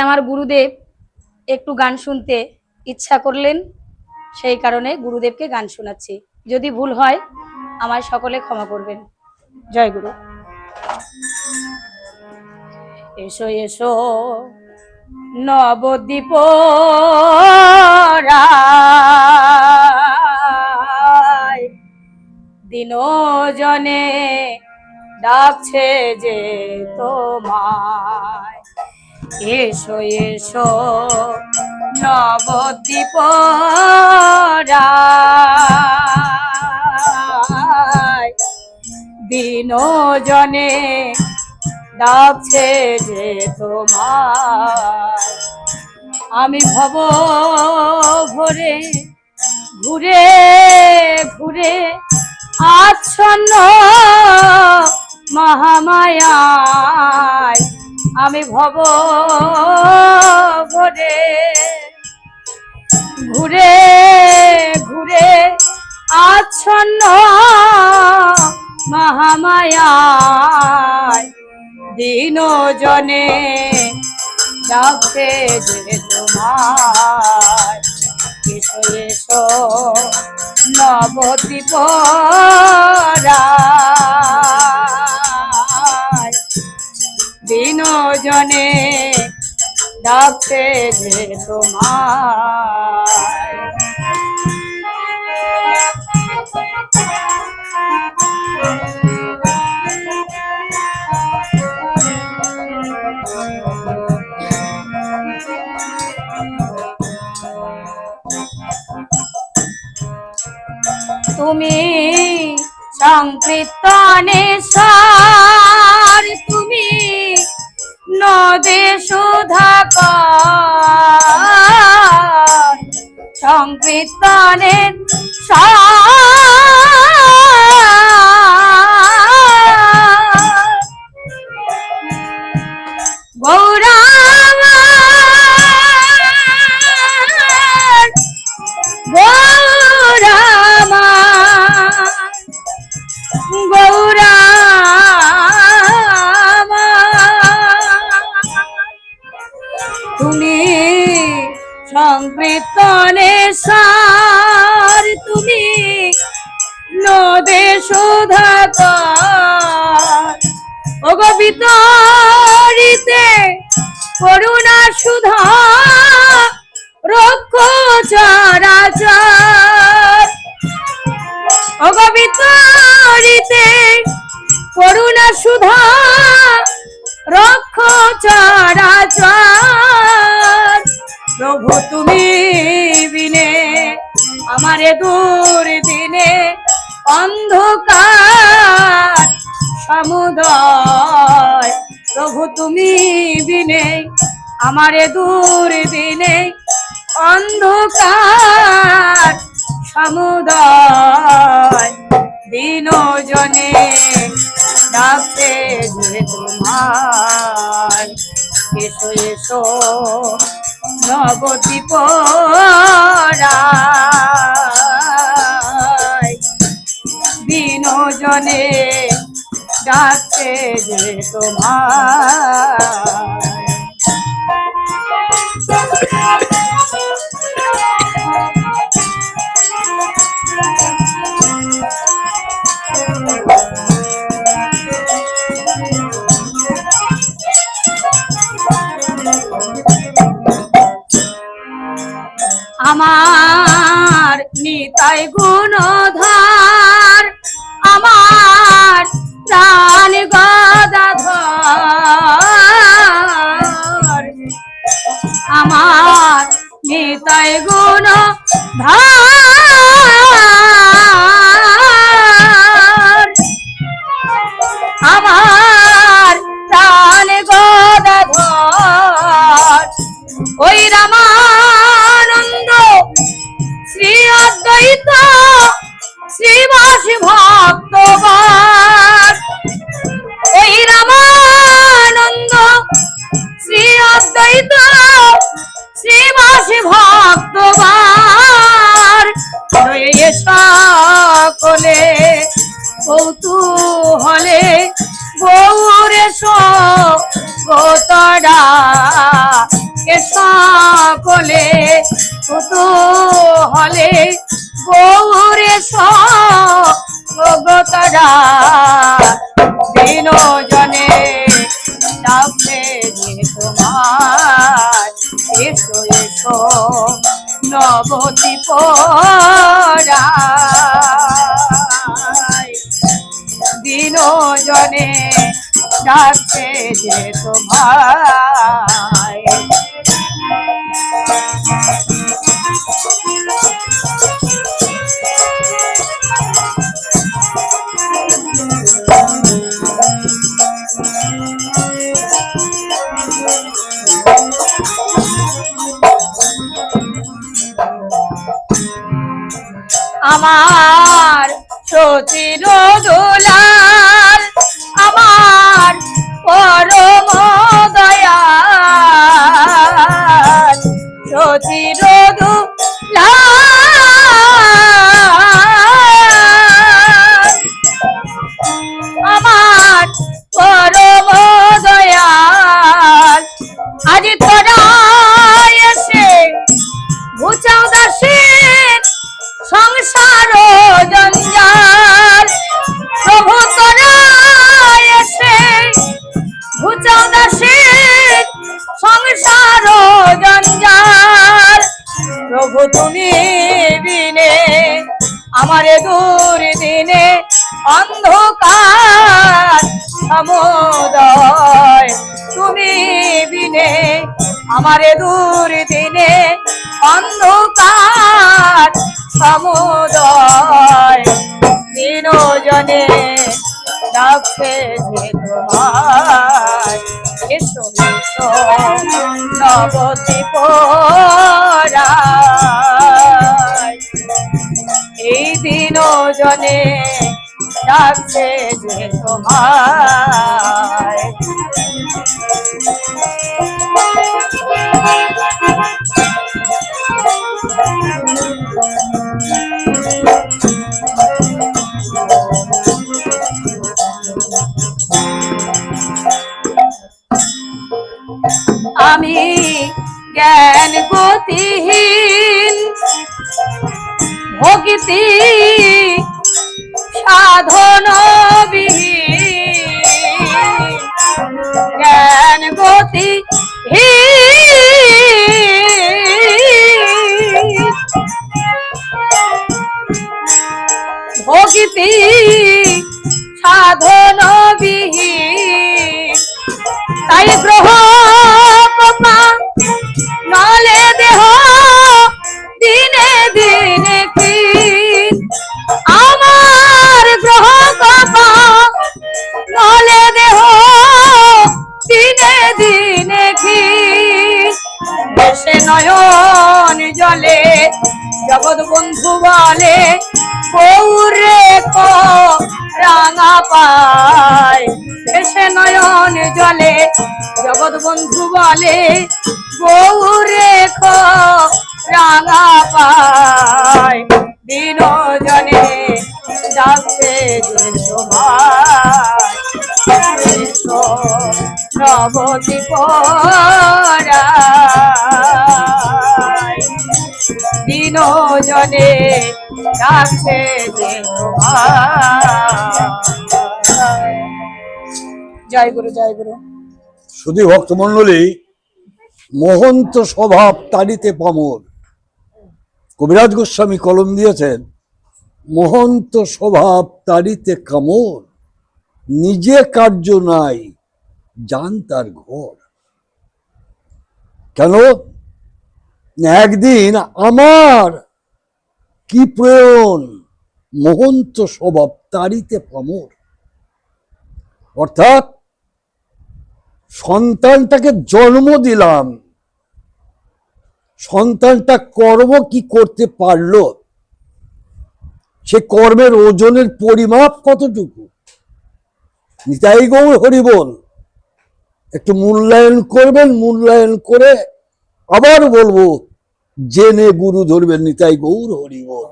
আমার গুরুদেব একটু গান শুনতে ইচ্ছা করলেন, সেই কারণে গুরুদেবকে গান শোনাচ্ছি। যদি ভুল হয় আমায় সকলে ক্ষমা করবেন। জয় গুরু। এসো এসো নবদ্বীপ দিনজনে ডাকছে যে তোমায়। এসো এসো নবদ্বীপ দিনজনে ডাকছে যে তোমায়। আমি ভব ভরে ঘুরে ঘুরে আচ্ছন্ন মহামায়ায়, আমি ভব ভরে ঘুরে ঘুরে আচ্ছন্ন মহামায়ায়, দিনজনে ডাকছে যে তোমায়। এসো এসো নবদ্বীপ দিনজনে ডাকছে যে তোমায়। তুমি সংকীর্তনেশ্বর, তুমি নদে সুধাকর, সংকীর্তনের তুমি সংকীর্তনেশ্বর, তুমি নদে সুধাকর, ওগো বিতরিতে করুণা সুধা রক্ষ চরাচর, ওগো বিতরিতে করুণা সুধা রক্ষ চরাচর। প্রভু তুমি বিনে আমারে দূর দিনে অন্ধকার সমুদয়, প্রভু তুমি বিনে আমারে দূর দিনে অন্ধকার সমুদয়, দিনজনে ডাকছে যে তোমায়। এসো এসো নবদ্বীপ দিনজনে ডাকছে যে তোমায়। আমার নিতাই গুণধর, আমার প্রাণ গদাধর, আমার নিতাই গুণধর, আমার প্রাণ গদাধর, ওই রামানন্দ শ্রী অদ্বৈত শ্রীবাসী ভক্তগণ, ওই রামানন্দ শ্রী অদ্বৈত শ্রীবাসী ভক্তগণ, সকলে কৌতূহলে গৌরে গোতরা সকলে কুতূহলে গৌরে সগতরা দিনজনে ডাকছে যে তোমার এসো এসো নবতী পরায় দিনজনে ডাকছে যে তোমায় আমার সচির দোলার আমার পরম দয়াল সচির দোলার আমার পরম দয়াল আজ তোরা এসে ঘুচাও দাসের সংসার জঞ্জাল প্রভু তোরা এসে ঘুচাও দাসের সংসার জঞ্জাল প্রভু তুমি বিনে আমার দুর্দিনে অন্ধকার সমুদয় তুমি বিনে আমার দুর্দিনে অন্ধকার সমুদয় দিনজনে ডাকছে যে তোমার এসো এসো নবতী পরায় এই দিনজনে ডাকছে যে তোমার আমি জ্ঞান গতিহীন ভক্তি সাধন বিহীন জ্ঞান গতিহীন ভক্তি সাধন বিহীন তাই গ্রহ নলে দেহ দিনে দিনে ক্ষীণ আমার গ্রহ কপা নলে দেহ দিনে দিনে ক্ষীণ দেশে নয়ন জলে জগৎ বন্ধু বলে গৌরে রাঙা পায় দেশে নয়ন জলে জগৎ বন্ধু বলে গৌরে রাঙা পায় দিনজনে ডাকছে যে তোমার নবতী পরায় দিনজনে ডাকছে যে তোমার জয় গুরু জয় গুরু। শুধু ভক্তমন্ডলী, মোহন্ত স্বভাব তাড়িতে পামর, কবিরাজ গোস্বামী কলম দিয়েছেন, মোহন্ত স্বভাব তাড়িতে কামর, নিজে কার্য নাই জান তার ঘর। কেন? একদিন আমার কি প্রয়োজন, মোহন্ত স্বভাব তাড়িতে পামর, অর্থাৎ সন্তানটাকে জন্ম দিলাম, সন্তানটা কর্ম কি করতে পারলো, সে কর্মের ওজনের পরিমাপ কতটুকু, নিতাই গৌর হরিবোল। একটু মূল্যায়ন করবেন, মূল্যায়ন করে আবার বলবো জেনে গুরু ধরবেন। নিতাই গৌর হরিবোল।